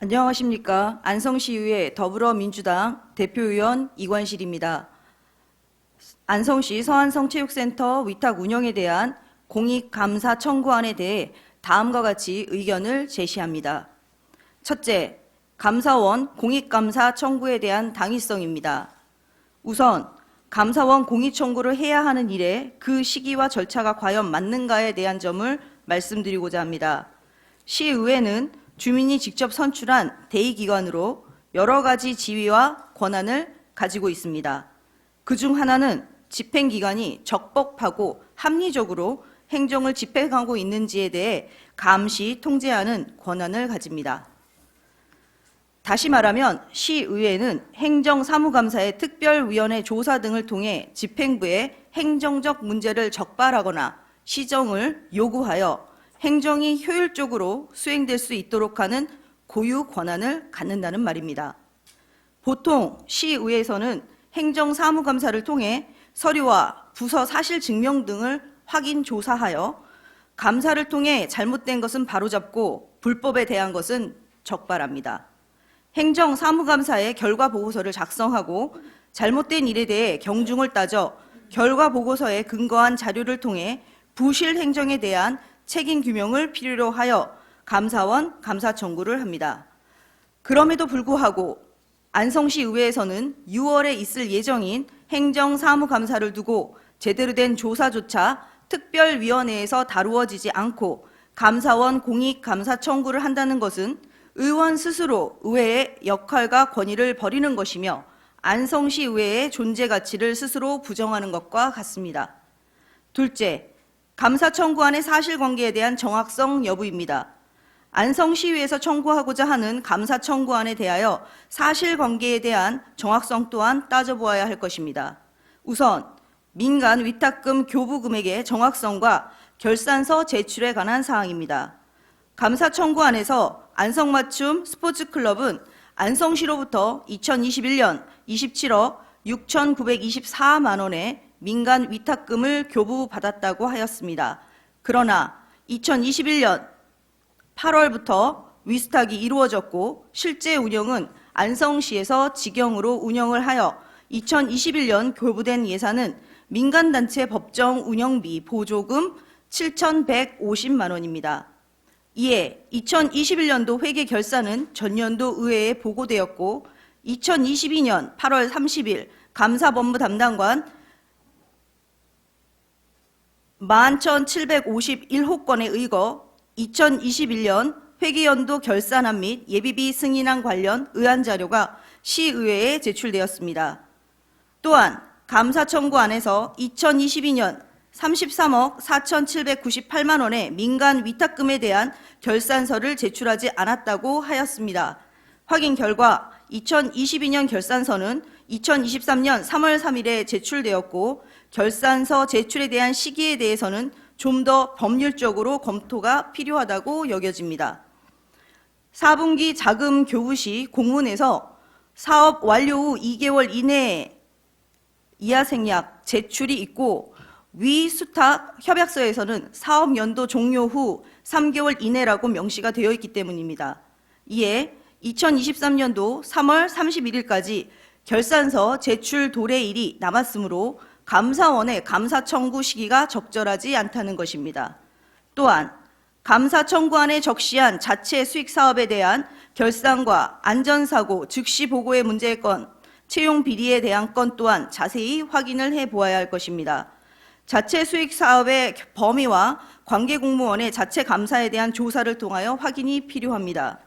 안녕하십니까. 안성시의회 더불어민주당 대표의원 이관실입니다. 안성시 서안성체육센터 위탁 운영에 대한 공익감사 청구안에 대해 다음과 같이 의견을 제시합니다. 첫째, 감사원 공익감사 청구에 대한 당위성입니다. 우선 감사원 공익청구를 해야 하는 일에 그 시기와 절차가 과연 맞는가에 대한 점을 말씀드리고자 합니다. 시의회는 주민이 직접 선출한 대의기관으로 여러 가지 지위와 권한을 가지고 있습니다. 그중 하나는 집행기관이 적법하고 합리적으로 행정을 집행하고 있는지에 대해 감시, 통제하는 권한을 가집니다. 다시 말하면 시의회는 행정사무감사의 특별위원회 조사 등을 통해 집행부에 행정적 문제를 적발하거나 시정을 요구하여 행정이 효율적으로 수행될 수 있도록 하는 고유 권한을 갖는다는 말입니다. 보통 시의회에서는 행정사무감사를 통해 서류와 부서 사실 증명 등을 확인 조사하여 감사를 통해 잘못된 것은 바로잡고 불법에 대한 것은 적발합니다. 행정사무감사의 결과보고서를 작성하고 잘못된 일에 대해 경중을 따져 결과보고서에 근거한 자료를 통해 부실 행정에 대한 책임 규명을 필요로 하여 감사원 감사 청구를 합니다. 그럼에도 불구하고 안성시 의회에서는 6월에 있을 예정인 행정사무감사를 두고 제대로 된 조사조차 특별위원회에서 다루어지지 않고 감사원 공익감사 청구를 한다는 것은 의원 스스로 의회의 역할과 권위를 버리는 것이며 안성시 의회의 존재 가치를 스스로 부정하는 것과 같습니다. 둘째, 감사 청구안의 사실관계에 대한 정확성 여부입니다. 안성시의회에서 청구하고자 하는 감사 청구안에 대하여 사실관계에 대한 정확성 또한 따져보아야 할 것입니다. 우선 민간 위탁금 교부 금액의 정확성과 결산서 제출에 관한 사항입니다. 감사 청구안에서 안성맞춤 스포츠클럽은 안성시로부터 2021년 27억 6,924만 원의 민간 위탁금을 교부받았다고 하였습니다. 그러나 2021년 8월부터 위스탁이 이루어졌고 실제 운영은 안성시에서 직영으로 운영을 하여 2021년 교부된 예산은 민간단체 법정 운영비 보조금 7,150만 원입니다. 이에 2021년도 회계 결산은 전년도 의회에 보고되었고 2022년 8월 30일 감사본부 담당관 11,751호건에 의거 2021년 회계연도 결산안 및 예비비 승인안 관련 의안 자료가 시의회에 제출되었습니다. 또한 감사 청구안에서 2022년 33억 4,798만 원의 민간 위탁금에 대한 결산서를 제출하지 않았다고 하였습니다. 확인 결과 2022년 결산서는 2023년 3월 3일에 제출되었고 결산서 제출에 대한 시기에 대해서는 좀 더 법률적으로 검토가 필요하다고 여겨집니다. 4분기 자금 교부 시 공문에서 사업 완료 후 2개월 이내에 이하 생략 제출이 있고 위 수탁 협약서에서는 사업 연도 종료 후 3개월 이내라고 명시가 되어 있기 때문입니다. 이에 2023년도 3월 31일까지 결산서 제출 도래일이 남았으므로 감사원의 감사 청구 시기가 적절하지 않다는 것입니다. 또한 감사 청구안에 적시한 자체 수익 사업에 대한 결산과 안전사고 즉시 보고의 문제의 건, 채용 비리에 대한 건 또한 자세히 확인을 해보아야 할 것입니다. 자체 수익 사업의 범위와 관계 공무원의 자체 감사에 대한 조사를 통하여 확인이 필요합니다.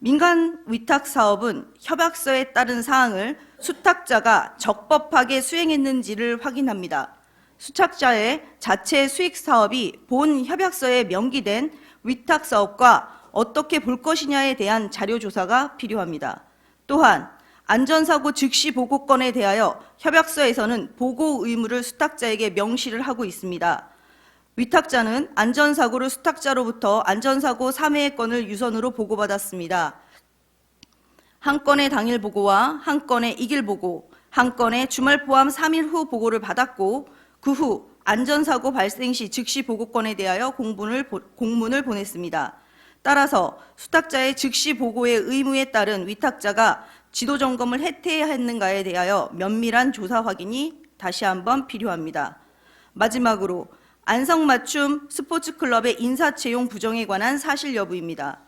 민간 위탁 사업은 협약서에 따른 사항을 수탁자가 적법하게 수행했는지를 확인합니다. 수탁자의 자체 수익 사업이 본 협약서에 명기된 위탁 사업과 어떻게 볼 것이냐에 대한 자료 조사가 필요합니다. 또한 안전사고 즉시 보고건에 대하여 협약서에서는 보고 의무를 수탁자에게 명시를 하고 있습니다. 위탁자는 안전사고를 수탁자로부터 안전사고 3회의 건을 유선으로 보고받았습니다. 한 건의 당일 보고와 한 건의 이길 보고, 한 건의 주말 포함 3일 후 보고를 받았고 그 후 안전사고 발생 시 즉시 보고건에 대하여 공문을 보냈습니다. 따라서 수탁자의 즉시 보고의 의무에 따른 위탁자가 지도 점검을 해태했는가에 대하여 면밀한 조사 확인이 다시 한번 필요합니다. 마지막으로 안성맞춤 스포츠클럽의 인사채용 부정에 관한 사실 여부입니다.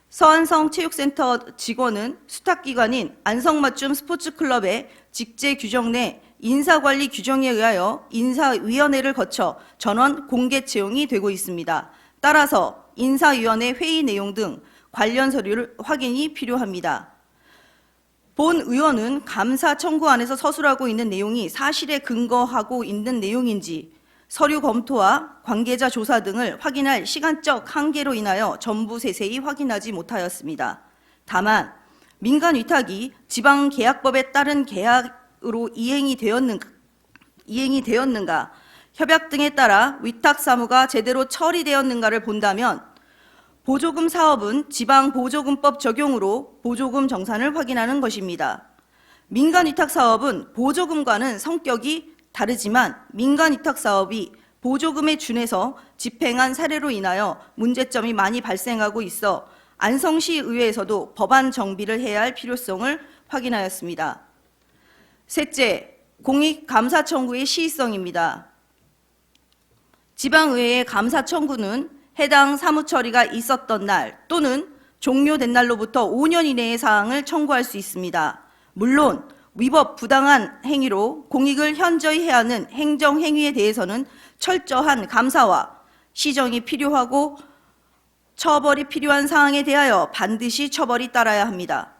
서안성 체육센터 직원은 수탁기관인 안성맞춤 스포츠클럽의 직제 규정 내 인사관리 규정에 의하여 인사위원회를 거쳐 전원 공개 채용이 되고 있습니다. 따라서 인사위원회 회의 내용 등 관련 서류를 확인이 필요합니다. 본 의원은 감사 청구안에서 서술하고 있는 내용이 사실에 근거하고 있는 내용인지 서류 검토와 관계자 조사 등을 확인할 시간적 한계로 인하여 전부 세세히 확인하지 못하였습니다. 다만 민간 위탁이 지방계약법에 따른 계약으로 이행이 되었는가, 협약 등에 따라 위탁 사무가 제대로 처리되었는가를 본다면 보조금 사업은 지방보조금법 적용으로 보조금 정산을 확인하는 것입니다. 민간 위탁 사업은 보조금과는 성격이 다르지만 민간 위탁 사업이 보조금에 준해서 집행한 사례로 인하여 문제점이 많이 발생하고 있어 안성시 의회에서도 법안 정비를 해야 할 필요성을 확인하였습니다. 셋째, 공익 감사 청구의 시의성입니다. 지방의회의 감사 청구는 해당 사무처리가 있었던 날 또는 종료된 날로부터 5년 이내의 사항을 청구할 수 있습니다. 물론 위법 부당한 행위로 공익을 현저히 해하는 행정행위에 대해서는 철저한 감사와 시정이 필요하고 처벌이 필요한 사항에 대하여 반드시 처벌이 따라야 합니다.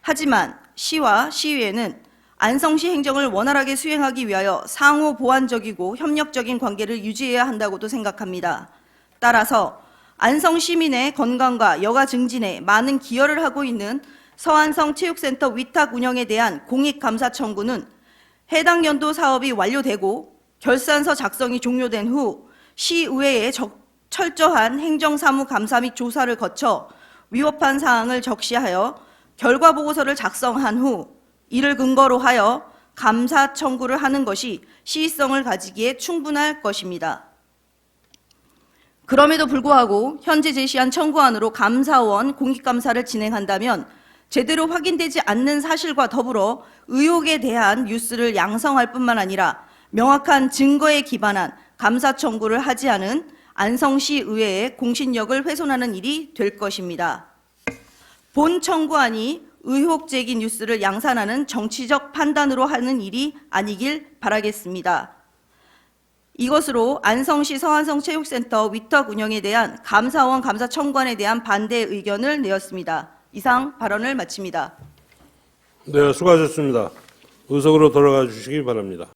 하지만 시와 시의회는 안성시 행정을 원활하게 수행하기 위하여 상호 보완적이고 협력적인 관계를 유지해야 한다고도 생각합니다. 따라서 안성 시민의 건강과 여가 증진에 많은 기여를 하고 있는 서안성 체육센터 위탁 운영에 대한 공익감사 청구는 해당 연도 사업이 완료되고 결산서 작성이 종료된 후 시의회에 철저한 행정사무 감사 및 조사를 거쳐 위법한 사항을 적시하여 결과보고서를 작성한 후 이를 근거로 하여 감사 청구를 하는 것이 시의성을 가지기에 충분할 것입니다. 그럼에도 불구하고 현재 제시한 청구안으로 감사원 공익감사를 진행한다면 제대로 확인되지 않는 사실과 더불어 의혹에 대한 뉴스를 양성할 뿐만 아니라 명확한 증거에 기반한 감사 청구를 하지 않은 안성시 의회의 공신력을 훼손하는 일이 될 것입니다. 본 청구안이 의혹 제기 뉴스를 양산하는 정치적 판단으로 하는 일이 아니길 바라겠습니다. 이것으로 안성시 서안성 체육센터 위탁 운영에 대한 감사원 감사 청구안에 대한 반대 의견을 내었습니다. 이상 발언을 마칩니다. 네, 수고하셨습니다. 의석으로 돌아가 주시기 바랍니다.